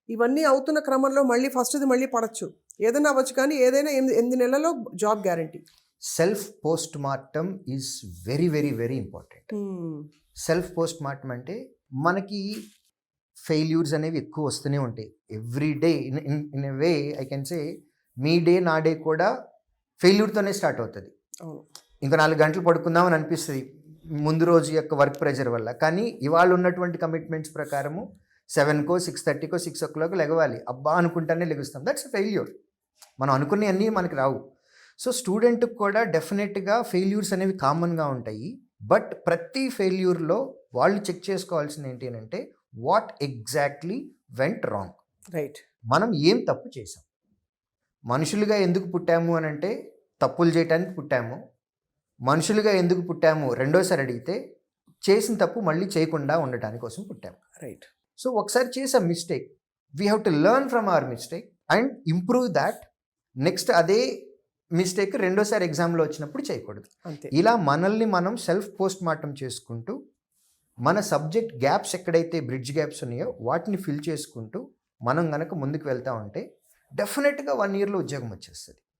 ఇవన్నీ అవుతున్న క్రమంలో మళ్ళీ ఫస్ట్‌ది మళ్ళీ పడొచ్చు. ఏదైనా అవ్వచ్చు కానీ ఏదైనా 8 నెలల్లో job guarantee. Self post mortem is very very very important. హ్మ్. సెల్ఫ్ పోస్ట్ మార్టం అంటే మనకి ఫెయిల్యూర్స్ అనేవి ఎక్కువ వస్తూనే ఉంటాయి every day. In a way I can say me day నా డే కూడా ఫెయిల్యూర్తోనే స్టార్ట్ అవుతుంది. అవును. ఇంకా 4 గంటలు పడుకుందామని అనిపిస్తుంది ముందు రోజు యొక్క వర్క్ ప్రెషర్ వల్ల. కానీ ఇవాళ ఉన్నటువంటి కమిట్మెంట్స్ ప్రకారము 7కో 6:30కో 6 o'clock లెగవాలి. అబ్బా అనుకుంటానే లెగుస్తాం. That's failure. మనం అనుకునేవన్నీ మనకి రావు. సో స్టూడెంట్కి కూడా డెఫినెట్గా ఫెయిల్యూర్స్ అనేవి కామన్గా ఉంటాయి. బట్ ప్రతి ఫెయిల్యూర్లో వాళ్ళు చెక్ చేసుకోవాల్సింది ఏంటి అని అంటే what exactly went wrong. Right. మనం ఏం తప్పు చేసాం. మనుషులుగా ఎందుకు పుట్టాము అని అంటే తప్పులు చేయడానికి పుట్టాము. మనుషులుగా ఎందుకు పుట్టాము రెండోసారి అడిగితే చేసిన తప్పు మళ్ళీ చేయకుండా ఉండటానికి కోసం పుట్టాము. రైట్. సో ఒకసారి చేసే mistake we have to learn from our mistake and improve that. Next అదే మిస్టేక్ రెండోసారి ఎగ్జామ్లో వచ్చినప్పుడు చేయకూడదు. అంతే. ఇలా మనల్ని మనం సెల్ఫ్ పోస్ట్ మార్టం చేసుకుంటూ మన సబ్జెక్ట్ గ్యాప్స్ ఎక్కడైతే బ్రిడ్జ్ గ్యాప్స్ ఉన్నాయో వాటిని ఫిల్ చేసుకుంటూ మనం గనక ముందుకు వెళ్తా ఉంటే డెఫినెట్గా 1 yearలో ఉద్యోగం వచ్చేస్తుంది.